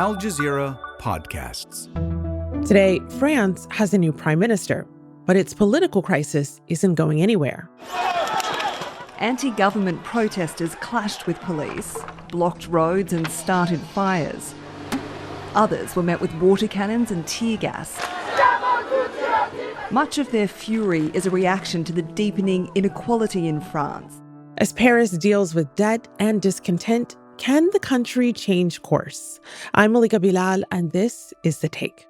Al Jazeera podcasts. Today, France has a new prime minister, but its political crisis isn't going anywhere. Anti-government protesters clashed with police, blocked roads and started fires. Others were met with water cannons and tear gas. Much of their fury is a reaction to the deepening inequality in France. As Paris deals with debt and discontent, can the country change course? I'm Malika Bilal, and this is The Take.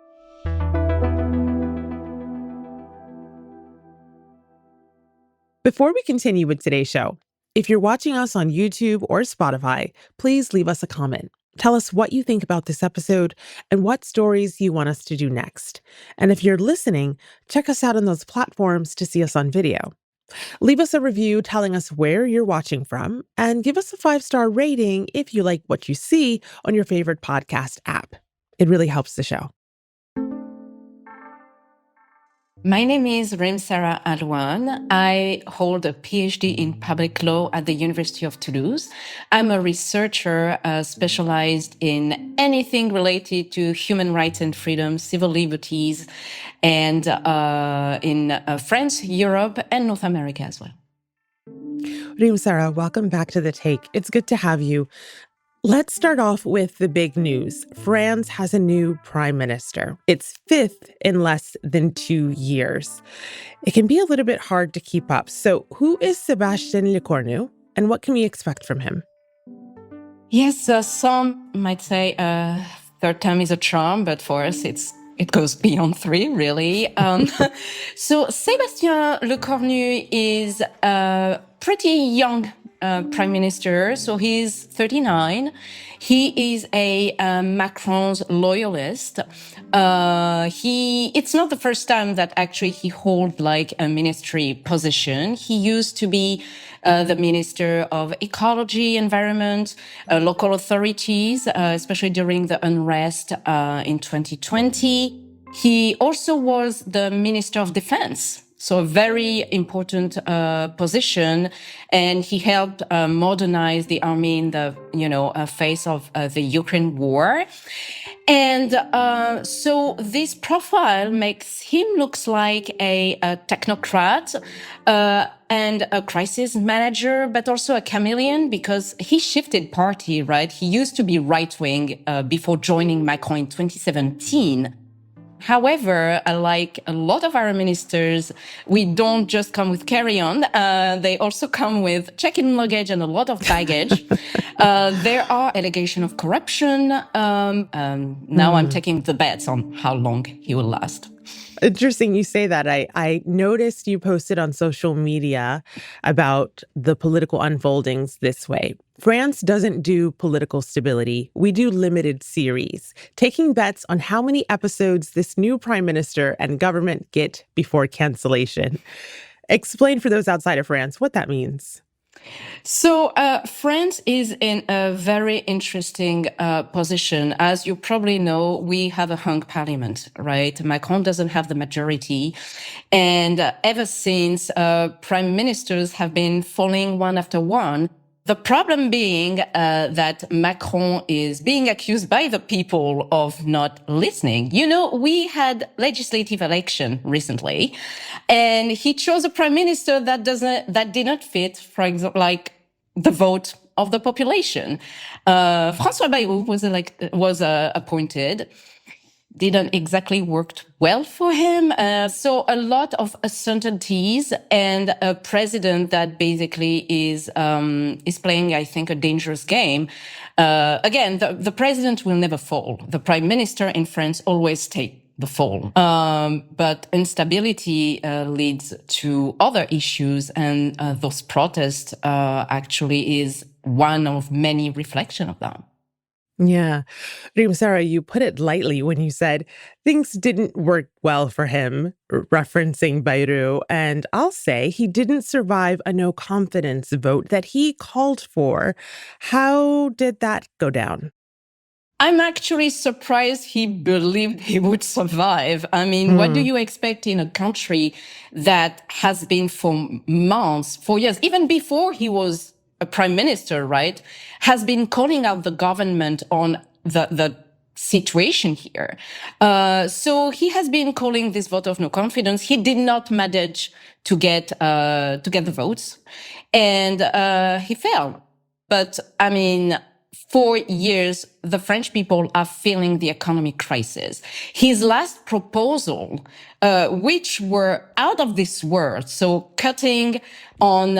Before we continue with today's show, if you're watching us on YouTube or Spotify, please leave us a comment. Tell us what you think about this episode and what stories you want us to do next. And if you're listening, check us out on those platforms to see us on video. Leave us a review telling us where you're watching from, and give us a 5-star rating if you like what you see on your favorite podcast app. It really helps the show. My name is Sarah Alouane. I hold a PhD in public law at the University of Toulouse. I'm a researcher specialized in anything related to human rights and freedom, civil liberties, and in France, Europe, and North America as well. Sarah, welcome back to The Take. It's good to have you. Let's start off with the big news. France has a new prime minister. It's fifth in less than 2 years. It can be a little bit hard to keep up. So who is Sebastien Lecornu, and what can we expect from him? Yes, some might say third time is a charm, but for us it goes beyond 3, really. So Sebastien Lecornu is a pretty young prime minister. So he's 39. He is a Macron's loyalist. It's not the first time that actually he holds like a ministry position. He used to be the Minister of Ecology, Environment, local authorities, especially during the unrest in 2020. He also was the Minister of Defense. So a very important position, and he helped modernize the army in the face of the Ukraine war. And so this profile makes him looks like a technocrat and a crisis manager, but also a chameleon because he shifted party, right? He used to be right-wing before joining Macron in 2017. However, like a lot of our ministers, we don't just come with carry-on. They also come with check-in luggage and a lot of baggage. There are allegations of corruption. Now I'm taking the bets on how long he will last. Interesting you say that. I noticed you posted on social media about the political unfoldings this way. France doesn't do political stability. We do limited series, taking bets on how many episodes this new prime minister and government get before cancellation. Explain for those outside of France what that means. So France is in a very interesting position. As you probably know, we have a hung parliament, right? Macron doesn't have the majority. And ever since, prime ministers have been falling one after one. The problem being that Macron is being accused by the people of not listening. You know, we had legislative election recently, and he chose a prime minister that did not fit, for example, like the vote of the population. François Bayrou was appointed. Didn't exactly work well for him. So a lot of uncertainties and a president that basically is playing, I think, a dangerous game. Again, the president will never fall. The prime minister in France always take the fall. But instability leads to other issues, and those protests actually is one of many reflections of them. Yeah. Sarah, you put it lightly when you said things didn't work well for him, referencing Bayrou. And I'll say he didn't survive a no confidence vote that he called for. How did that go down? I'm actually surprised he believed he would survive. I mean, what do you expect in a country that has been for months, for years, even before he was a prime minister, right, has been calling out the government on the situation here. So he has been calling this vote of no confidence. He did not manage to get the votes, and he failed. But I mean, for years, the French people are feeling the economic crisis. His last proposal, which were out of this world, so cutting on,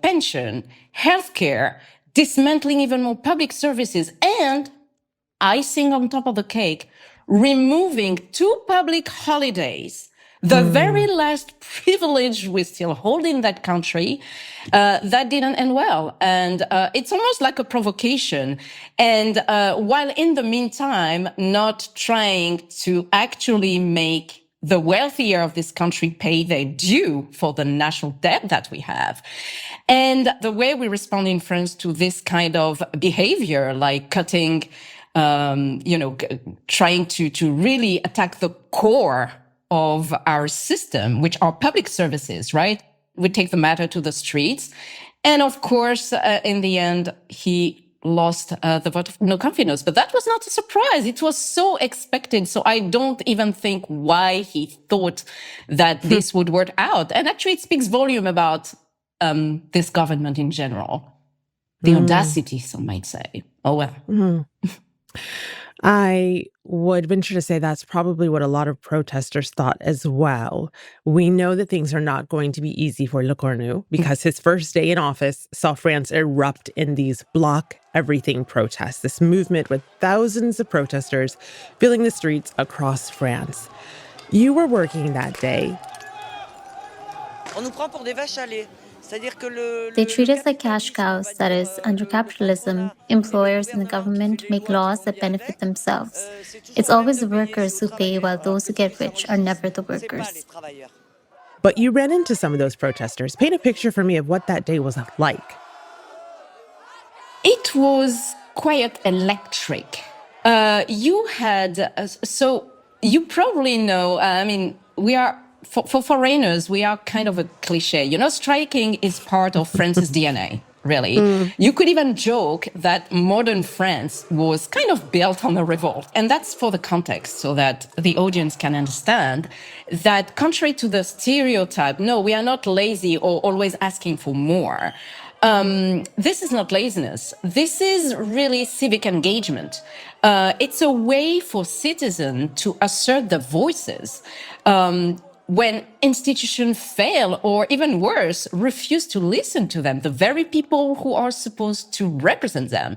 pension, healthcare, dismantling even more public services, and icing on top of the cake, removing 2 public holidays, the very last privilege we still hold in that country, that didn't end well. And it's almost like a provocation. And while in the meantime, not trying to actually make the wealthier of this country pay their due for the national debt that we have. And the way we respond in France to this kind of behavior, like cutting, trying to really attack the core of our system, which are public services, right? We take the matter to the streets. And of course, in the end, he lost the vote of no confidence. But that was not a surprise. It was so expected. So I don't even think why he thought that this would work out. And actually, it speaks volume about this government in general. The audacity, some might say. Oh, well. I would venture to say that's probably what a lot of protesters thought as well. We know that things are not going to be easy for Lecornu because his first day in office saw France erupt in these block everything protests, this movement with thousands of protesters filling the streets across France. You were working that day. On nous prend pour des vaches à lait. They treat us like cash cows, that is, under capitalism, employers and the government make laws that benefit themselves. It's always the workers who pay, while those who get rich are never the workers. But you ran into some of those protesters. Paint a picture for me of what that day was like. It was quite electric. You probably know, we are, for foreigners, we are kind of a cliche. Striking is part of France's DNA, really. You could even joke that modern France was kind of built on a revolt. And that's for the context, so that the audience can understand that contrary to the stereotype, no, we are not lazy or always asking for more. This is not laziness. This is really civic engagement. It's a way for citizens to assert their voices when institutions fail, or even worse, refuse to listen to them, the very people who are supposed to represent them.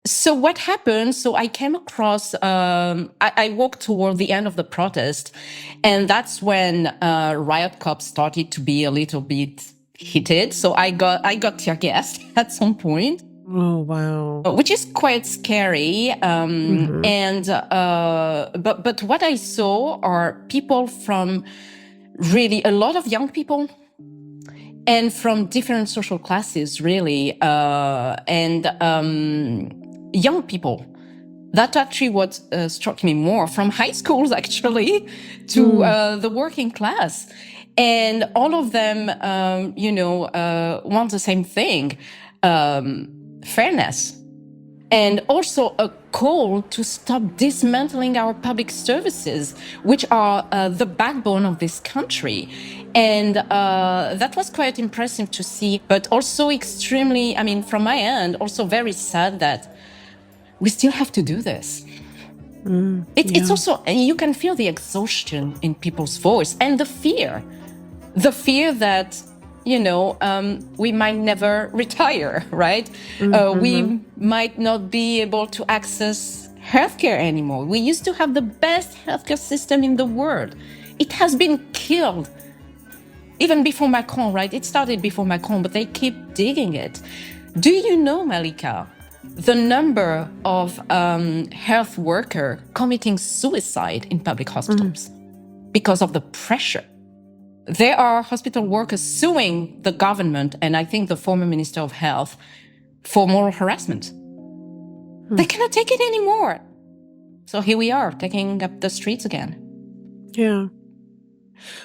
So what happened? So I came across, I walked toward the end of the protest, and that's when riot cops started to be a little bit heated. So I got tear gassed at some point. Oh, wow. Which is quite scary. But what I saw are people from really a lot of young people and from different social classes, really, and young people. That's actually what struck me more, from high schools, actually, to the working class. And all of them, want the same thing, fairness. And also a call to stop dismantling our public services, which are the backbone of this country. And that was quite impressive to see, but also extremely, from my end, also very sad that we still have to do this. It's also, and you can feel the exhaustion in people's voice and the fear that, we might never retire, right? We might not be able to access healthcare anymore. We used to have the best healthcare system in the world. It has been killed even before Macron, right? It started before Macron, but they keep digging it. Do you know, Malika, the number of health workers committing suicide in public hospitals because of the pressure? There are hospital workers suing the government, and I think the former Minister of Health, for moral harassment. They cannot take it anymore. So here we are, taking up the streets again. Yeah.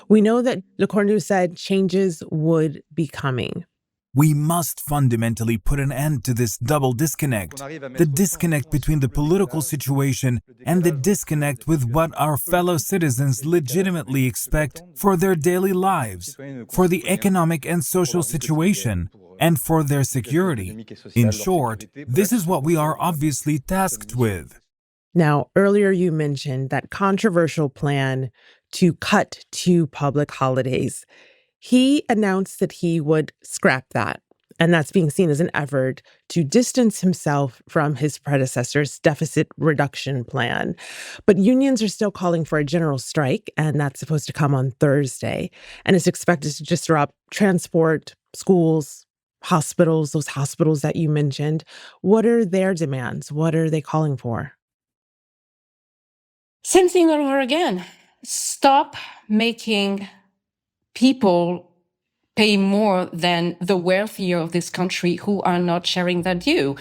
We know that Lecornu said changes would be coming. We must fundamentally put an end to this double disconnect, the disconnect between the political situation and the disconnect with what our fellow citizens legitimately expect for their daily lives, for the economic and social situation, and for their security. In short, this is what we are obviously tasked with. Now, earlier you mentioned that controversial plan to cut 2 public holidays. He announced that he would scrap that, and that's being seen as an effort to distance himself from his predecessor's deficit reduction plan. But unions are still calling for a general strike, and that's supposed to come on Thursday, and it's expected to disrupt transport, schools, hospitals, those hospitals that you mentioned. What are their demands? What are they calling for? Same thing all over again. Stop making people pay more than the wealthier of this country who are not sharing that due.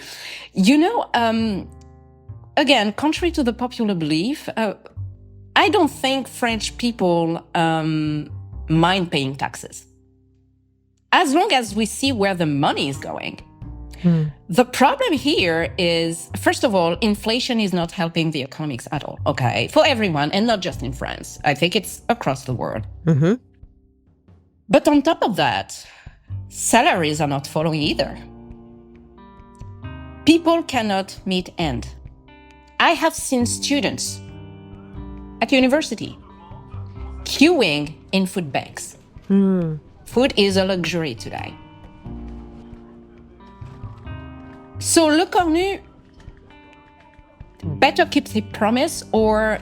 Again, contrary to the popular belief, I don't think French people mind paying taxes, as long as we see where the money is going. The problem here is, first of all, inflation is not helping the economics at all, okay? For everyone, and not just in France. I think it's across the world. But on top of that, salaries are not following either. People cannot meet end. I have seen students at university queuing in food banks. Food is a luxury today. So Lecornu better keep his promise, or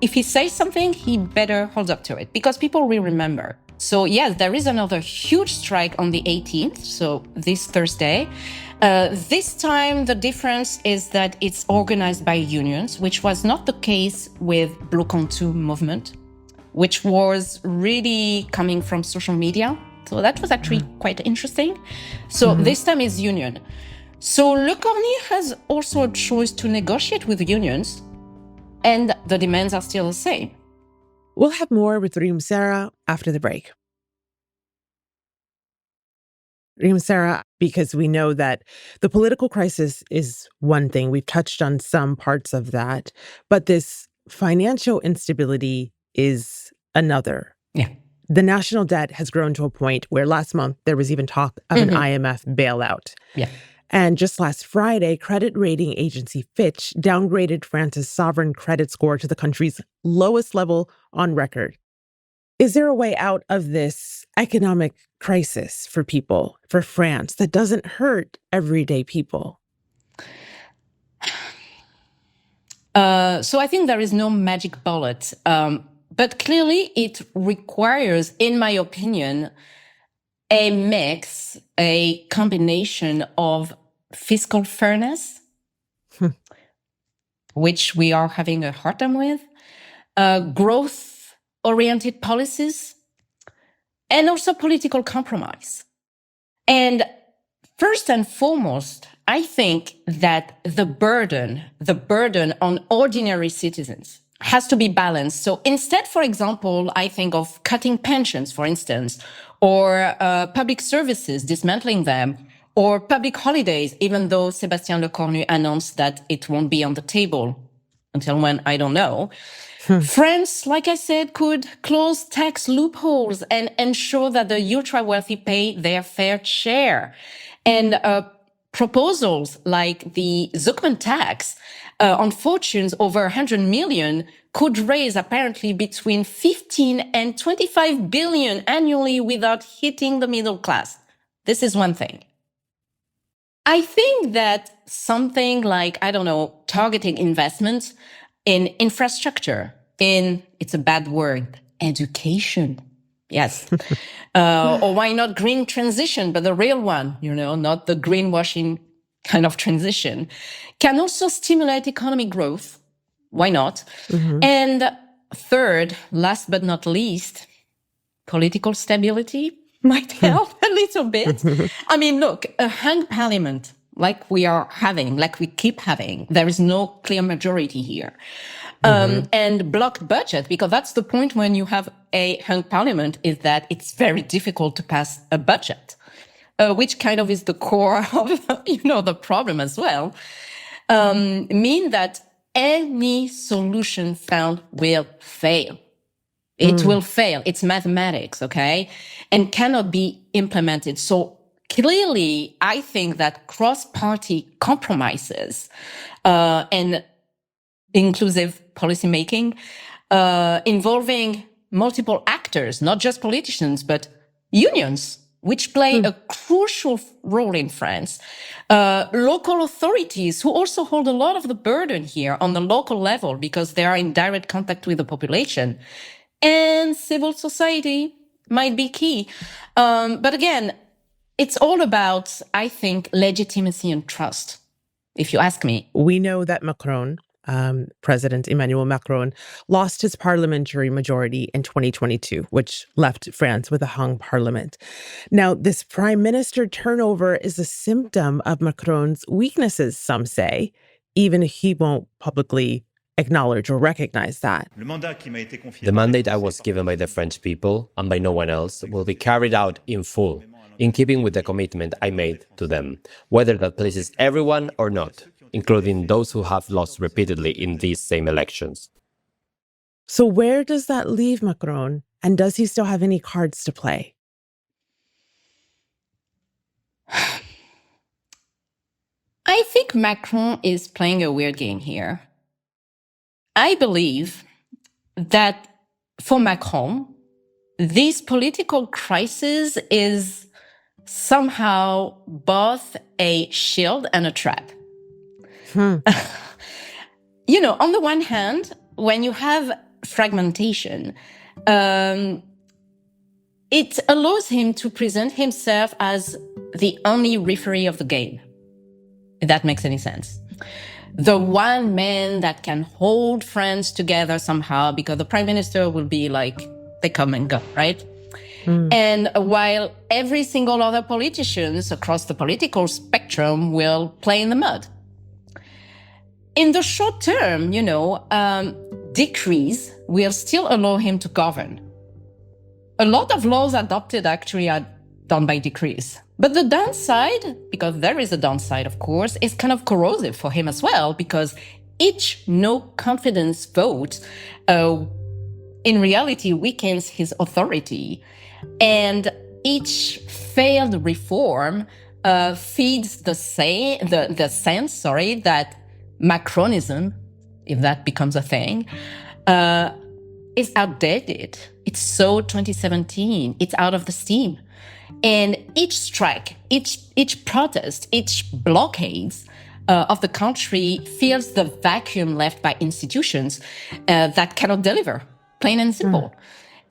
if he says something, he better hold up to it, because people will remember. So yes, there is another huge strike on the 18th, so this Thursday. This time, the difference is that it's organized by unions, which was not the case with Bloquons-Tout movement, which was really coming from social media. So that was actually quite interesting. So this time is union. So Lecornu has also a choice to negotiate with unions, and the demands are still the same. We'll have more with Zehra after the break. Zehra, because we know that the political crisis is one thing. We've touched on some parts of that, but this financial instability is another. Yeah. The national debt has grown to a point where last month there was even talk of an IMF bailout. Yeah. And just last Friday, credit rating agency Fitch downgraded France's sovereign credit score to the country's lowest level on record. Is there a way out of this economic crisis for people, for France, that doesn't hurt everyday people? So I think there is no magic bullet. But clearly it requires, in my opinion, a mix, a combination of fiscal fairness, which we are having a hard time with, growth-oriented policies, and also political compromise. And first and foremost, I think that the burden on ordinary citizens has to be balanced. So instead, for example, I think of cutting pensions, for instance, or public services, dismantling them, or public holidays, even though Sebastien Lecornu announced that it won't be on the table until when, I don't know. France, like I said, could close tax loopholes and ensure that the ultra-wealthy pay their fair share. And proposals like the Zuckman tax on fortunes over 100 million could raise apparently between 15 and 25 billion annually without hitting the middle class. This is one thing. I think that something like, I don't know, targeting investments in infrastructure, in, it's a bad word, education. Yes. Or why not green transition, but the real one, not the greenwashing kind of transition, can also stimulate economic growth. Why not? And third, last but not least, political stability might help a little bit. I mean, look, a hung parliament like we are having, like we keep having, there is no clear majority here. And blocked budget, because that's the point when you have a hung parliament, is that it's very difficult to pass a budget. which kind of is the core of, the problem as well, mean that any solution found will fail. It will fail. It's mathematics, okay? And cannot be implemented. So clearly, I think that cross-party compromises and inclusive policymaking involving multiple actors, not just politicians, but unions, which play a crucial role in France. Local authorities who also hold a lot of the burden here on the local level because they are in direct contact with the population. And civil society might be key. But again, it's all about, I think, legitimacy and trust, if you ask me. We know that Macron, President Emmanuel Macron, lost his parliamentary majority in 2022, which left France with a hung parliament. Now, this prime minister turnover is a symptom of Macron's weaknesses, some say, even if he won't publicly acknowledge or recognize that. The mandate I was given by the French people and by no one else will be carried out in full, in keeping with the commitment I made to them, whether that pleases everyone or not, including those who have lost repeatedly in these same elections. So where does that leave Macron? And does he still have any cards to play? I think Macron is playing a weird game here. I believe that for Macron, this political crisis is somehow both a shield and a trap. On the one hand, when you have fragmentation, it allows him to present himself as the only referee of the game, if that makes any sense. The one man that can hold France together somehow, because the prime minister will be like, they come and go, right? And while every single other politicians across the political spectrum will play in the mud. In the short term, decrees will still allow him to govern. A lot of laws adopted actually are done by decrees. But the downside, because there is a downside, of course, is kind of corrosive for him as well, because each no confidence vote in reality weakens his authority. And each failed reform feeds the sense that Macronism, if that becomes a thing, is outdated. It's so 2017. It's out of the steam. And each strike, each protest, each blockades of the country fills the vacuum left by institutions that cannot deliver, plain and simple.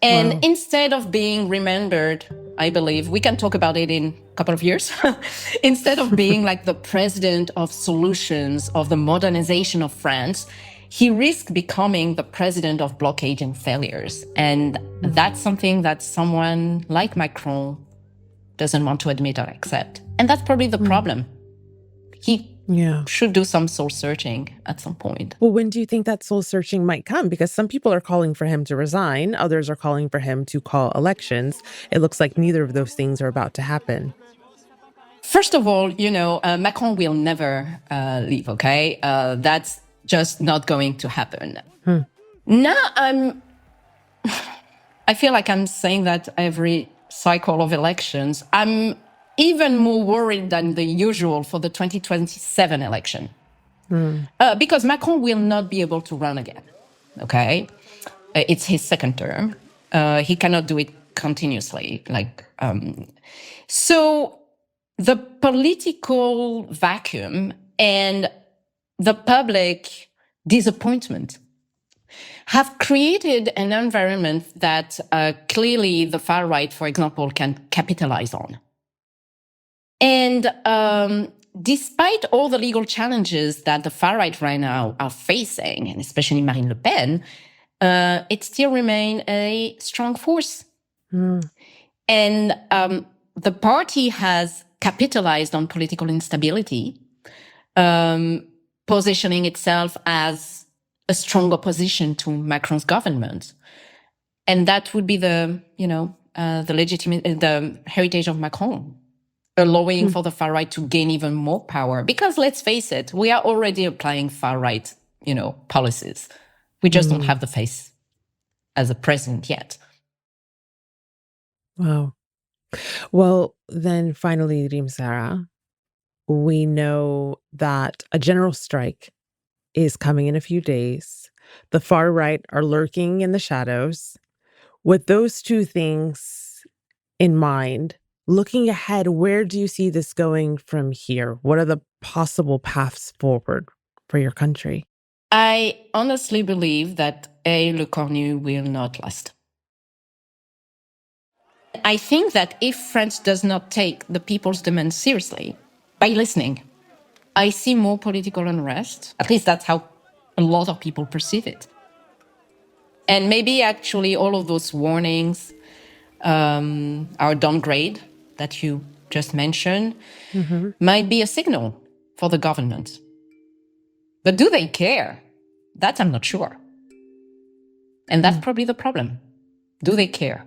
And instead of being remembered, I believe, we can talk about it in a couple of years, instead of being like the president of solutions, of the modernization of France, he risked becoming the president of blockade and failures. And that's something that someone like Macron doesn't want to admit or accept. And that's probably the problem. He should do some soul searching at some point. Well, when do you think that soul searching might come? Because some people are calling for him to resign. Others are calling for him to call elections. It looks like neither of those things are about to happen. First of all, Macron will never leave, okay? That's just not going to happen. Now I feel like I'm saying that every cycle of elections. I'm even more worried than the usual for the 2027 election. Because Macron will not be able to run again, okay? It's his second term. He cannot do it continuously. So the political vacuum and the public disappointment have created an environment that clearly the far right, for example, can capitalize on. And despite all the legal challenges that the far right right now are facing, and especially Marine Le Pen, it still remains a strong force. And the party has capitalized on political instability, positioning itself as a strong opposition to Macron's government. And that would be the heritage of Macron. allowing for the far right to gain even more power. Because let's face it, we are already applying far right, policies. We just don't have the face as a president yet. Wow. Well, then finally, Zehra, we know that a general strike is coming in a few days. The far right are lurking in the shadows. With those two things in mind, looking ahead, where do you see this going from here? What are the possible paths forward for your country? I honestly believe that Lecornu will not last. I think that if France does not take the people's demands seriously, by listening, I see more political unrest. At least that's how a lot of people perceive it. And maybe actually all of those warnings, our downgrade that you just mentioned, might be a signal for the government. But do they care? That I'm not sure. And that's probably the problem. Do they care?